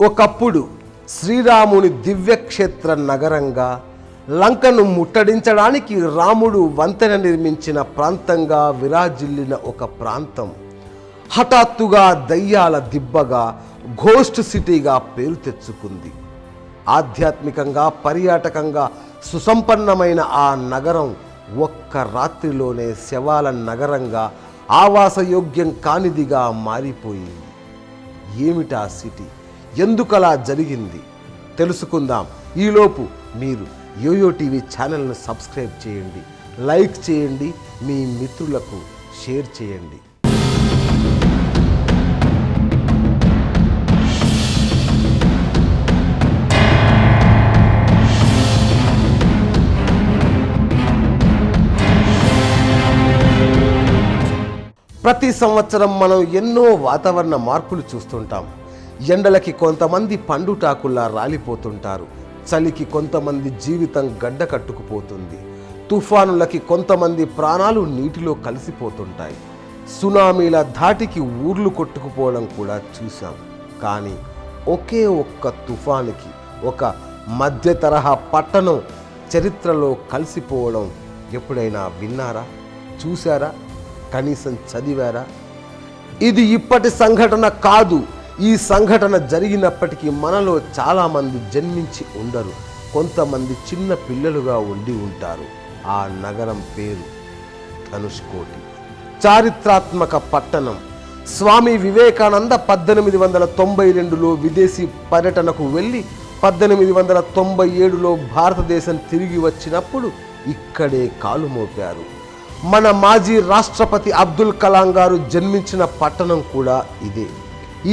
ఒకప్పుడు శ్రీరాముని దివ్యక్షేత్ర నగరంగా, లంకను ముట్టడించడానికి రాముడు వంతెన నిర్మించిన ప్రాంతంగా విరాజిల్లిన ఒక ప్రాంతం హఠాత్తుగా దయ్యాల దిబ్బగా, ఘోస్ట్ సిటీగా పేరు తెచ్చుకుంది. ఆధ్యాత్మికంగా, పర్యాటకంగా సుసంపన్నమైన ఆ నగరం ఒక్క రాత్రిలోనే శవాల నగరంగా, ఆవాసయోగ్యం కానిదిగా మారిపోయింది. ఏమిటా సిటీ? ఎందుకలా జరిగింది తెలుసుకుందాం. ఈలోపు మీరు యోయో టీవీ ఛానల్ను సబ్స్క్రైబ్ చేయండి, లైక్ చేయండి, మీ మిత్రులకు షేర్ చేయండి. ప్రతి సంవత్సరం మనం ఎన్నో వాతావరణ మార్పులు చూస్తుంటాం. ఎండలకి కొంతమంది పండుటాకుల్లా రాలిపోతుంటారు, చలికి కొంతమంది జీవితం గడ్డ కట్టుకుపోతుంది, తుఫానులకి కొంతమంది ప్రాణాలు నీటిలో కలిసిపోతుంటాయి, సునామీల ధాటికి ఊర్లు కొట్టుకుపోవడం కూడా చూసాం. కానీ ఒకే ఒక్క తుఫానుకి ఒక మధ్య తరహా పట్టణం చరిత్రలో కలిసిపోవడం ఎప్పుడైనా విన్నారా, చూసారా, కనీసం చదివారా? ఇది ఇప్పటి సంఘటన కాదు. ఈ సంఘటన జరిగినప్పటికీ మనలో చాలామంది జన్మించి ఉండరు, కొంతమంది చిన్న పిల్లలుగా ఉండి ఉంటారు. ఆ నగరం పేరు ధనుష్కోటి. చారిత్రాత్మక పట్టణం. స్వామి వివేకానంద 1892లో విదేశీ పర్యటనకు వెళ్ళి 1897లో భారతదేశం తిరిగి వచ్చినప్పుడు ఇక్కడే కాలు మోపారు. మన మాజీ రాష్ట్రపతి అబ్దుల్ కలాం గారు జన్మించిన పట్టణం కూడా ఇదే.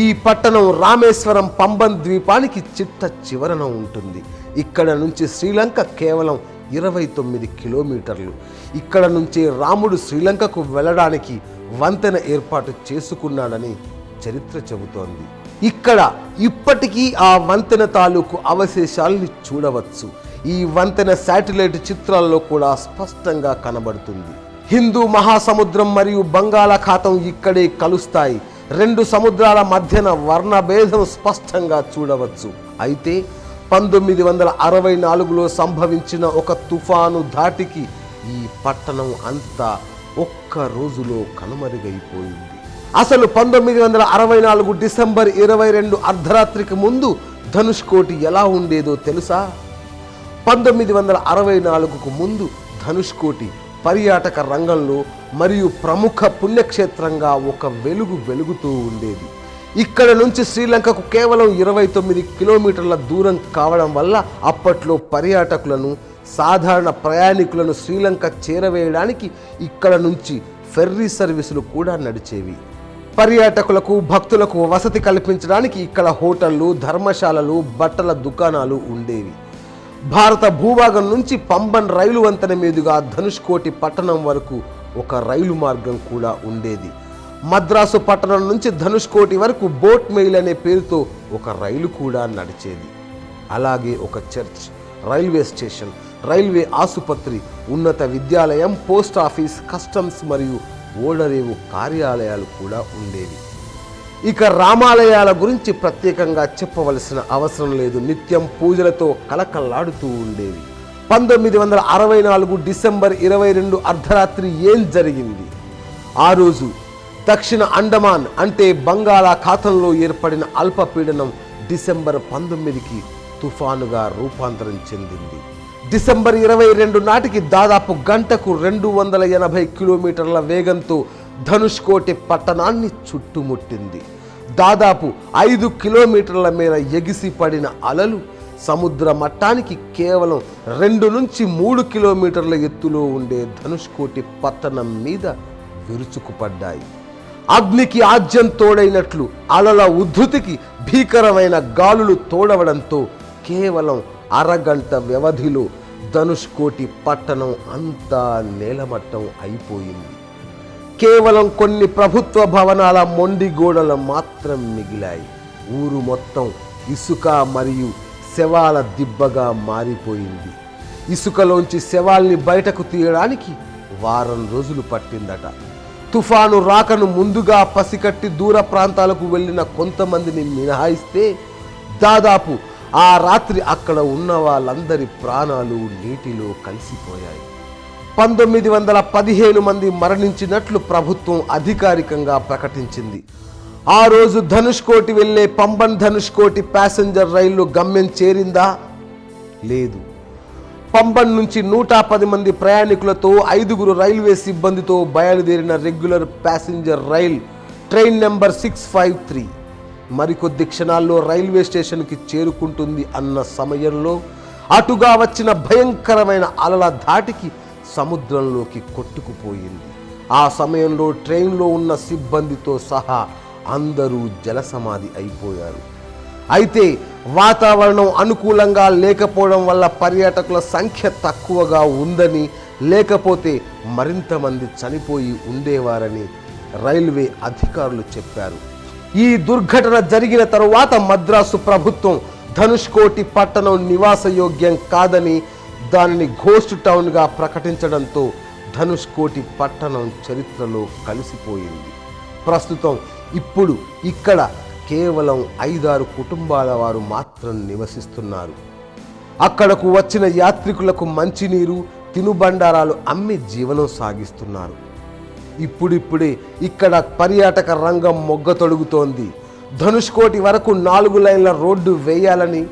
ఈ పట్టణం రామేశ్వరం పంబన్ ద్వీపానికి చిట్ట చివరన ఉంటుంది. ఇక్కడ నుంచి శ్రీలంక కేవలం 29 కిలోమీటర్లు. ఇక్కడ నుంచి రాముడు శ్రీలంకకు వెళ్ళడానికి వంతెన ఏర్పాటు చేసుకున్నాడని చరిత్ర చెబుతోంది. ఇక్కడ ఇప్పటికీ ఆ వంతెన తాలూకు అవశేషాల్ని చూడవచ్చు. ఈ వంతెన శాటిలైట్ చిత్రాల్లో కూడా స్పష్టంగా కనబడుతుంది. హిందూ మహాసముద్రం మరియు బంగాళాఖాతం ఇక్కడే కలుస్తాయి. రెండు సముద్రాల మధ్యన వర్ణభేదం స్పష్టంగా చూడవచ్చు. అయితే 1964లో సంభవించిన ఒక తుఫాను ధాటికి ఈ పట్టణం అంతా ఒక్క రోజులో కనుమరుగైపోయింది. అసలు 1964 డిసెంబర్ 22 అర్ధరాత్రికి ముందు ధనుష్కోటి ఎలా ఉండేదో తెలుసా? 1964కు ముందు ధనుష్కోటి పర్యాటక రంగంలో మరియు ప్రముఖ పుణ్యక్షేత్రంగా ఒక వెలుగుతూ ఉండేది. ఇక్కడ నుంచి శ్రీలంకకు కేవలం 29 కిలోమీటర్ల దూరం కావడం వల్ల అప్పట్లో పర్యాటకులను, సాధారణ ప్రయాణికులను శ్రీలంక చేరవేయడానికి ఇక్కడ నుంచి ఫెర్రీ సర్వీసులు కూడా నడిచేవి. పర్యాటకులకు, భక్తులకు వసతి కల్పించడానికి ఇక్కడ హోటళ్లు, ధర్మశాలలు, బట్టల దుకాణాలు ఉండేవి. భారత భూభాగం నుంచి పంబన్ రైలు వంతెన మీదుగా ధనుష్కోటి పట్టణం వరకు ఒక రైలు మార్గం కూడా ఉండేది. మద్రాసు పట్టణం నుంచి ధనుష్కోటి వరకు బోట్ మెయిల్ అనే పేరుతో ఒక రైలు కూడా నడిచేది. అలాగే ఒక చర్చ్, రైల్వే స్టేషన్, రైల్వే ఆసుపత్రి, ఉన్నత విద్యాలయం, పోస్ట్ ఆఫీస్, కస్టమ్స్ మరియు ఓడరేవు కార్యాలయాలు కూడా ఉండేవి. ఇక రామాలయాల గురించి ప్రత్యేకంగా చెప్పవలసిన అవసరం లేదు. నిత్యం పూజలతో కలకల్లాడుతూ ఉండేవి. 1964 డిసెంబర్ 22 అర్ధరాత్రి ఏం జరిగింది? ఆ రోజు దక్షిణ అండమాన్ అంటే బంగాళాఖాతంలో ఏర్పడిన అల్పపీడనం డిసెంబర్ 19కి తుఫానుగా రూపాంతరం చెందింది. డిసెంబర్ 22 నాటికి దాదాపు గంటకు 280 కిలోమీటర్ల వేగంతో ధనుష్కోటి పట్టణాన్ని చుట్టుముట్టింది. దాదాపు 5 కిలోమీటర్ల మేర ఎగిసిపడిన అలలు సముద్ర మట్టానికి కేవలం 2 నుంచి 3 కిలోమీటర్ల ఎత్తులో ఉండే ధనుష్కోటి పట్టణం మీద విరుచుకుపడ్డాయి. అగ్నికి ఆజ్యం తోడైనట్లు అలల ఉద్ధృతికి భీకరమైన గాలులు తోడవడంతో కేవలం అరగంట వ్యవధిలో ధనుష్కోటి పట్టణం అంతా నేలమట్టం అయిపోయింది. కేవలం కొన్ని ప్రభుత్వ భవనాల మొండి గోడలు మాత్రం మిగిలాయి. ఊరు మొత్తం ఇసుక మరియు శవాల దిబ్బగా మారిపోయింది. ఇసుకలోంచి శవాల్ని బయటకు తీయడానికి వారం రోజులు పట్టిందట. తుఫాను రాకను ముందుగా పసికట్టి దూర ప్రాంతాలకు వెళ్ళిన కొంతమందిని మినహాయిస్తే దాదాపు ఆ రాత్రి అక్కడ ఉన్న వాళ్ళందరి ప్రాణాలు నీటిలో కలిసిపోయాయి. 1915 మంది మరణించినట్లు ప్రభుత్వం అధికారికంగా ప్రకటించింది. ఆ రోజు ధనుష్కోటి వెళ్లే పంబన్ ధనుష్కోటి ప్యాసింజర్ రైలు గమ్యం చేరిందా? లేదు. పంబన్ నుంచి 110 మంది ప్రయాణికులతో 5 రైల్వే సిబ్బందితో బయలుదేరిన regular passenger rail train number 653 మరికొద్ది క్షణాల్లో రైల్వే స్టేషన్కి చేరుకుంటుంది అన్న సమయంలో అటుగా వచ్చిన భయంకరమైన అలల ధాటికి సముద్రంలోకి కొట్టుకుపోయింది. ఆ సమయంలో ట్రైన్లో ఉన్న సిబ్బందితో సహా అందరూ జలసమాధి అయిపోయారు. అయితే వాతావరణం అనుకూలంగా లేకపోవడం వల్ల పర్యాటకుల సంఖ్య తక్కువగా ఉందని, లేకపోతే మరింత మంది చనిపోయి ఉండేవారని రైల్వే అధికారులు చెప్పారు. ఈ దుర్ఘటన జరిగిన తరువాత మద్రాసు ప్రభుత్వం ధనుష్కోటి పట్టణం నివాసయోగ్యం కాదని దానిని ఘోస్ట్ టౌన్గా ప్రకటించడంతో ధనుష్కోటి పట్టణం చరిత్రలో కలిసిపోయింది. ప్రస్తుతం ఇప్పుడు ఇక్కడ కేవలం 5-6 కుటుంబాల వారు మాత్రం నివసిస్తున్నారు. అక్కడకు వచ్చిన యాత్రికులకు మంచినీరు, తినుబండారాలు అమ్మి జీవనం సాగిస్తున్నారు. ఇప్పుడిప్పుడే ఇక్కడ పర్యాటక రంగం మొగ్గతొడుగుతోంది. ధనుష్కోటి వరకు 4 లైన్ల రోడ్డు వేయాలని,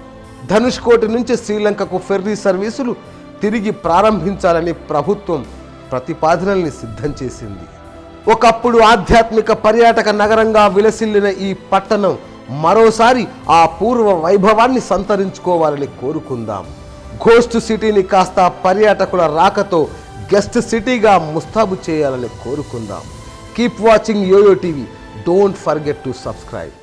ధనుష్కోటి నుంచి శ్రీలంకకు ఫెర్రీ సర్వీసులు తిరిగి ప్రారంభించాలని ప్రభుత్వం ప్రతిపాదనల్ని సిద్ధం చేసింది. ఒకప్పుడు ఆధ్యాత్మిక పర్యాటక నగరంగా విలసిల్లిన ఈ పట్టణం మరోసారి ఆ పూర్వ వైభవాన్ని సంతరించుకోవాలని కోరుకుందాం. ఘోస్ట్ సిటీని కాస్త పర్యాటకుల రాకతో గెస్ట్ సిటీగా ముస్తాబు చేయాలని కోరుకుందాం. Keep watching YoYo TV. Don't forget to subscribe.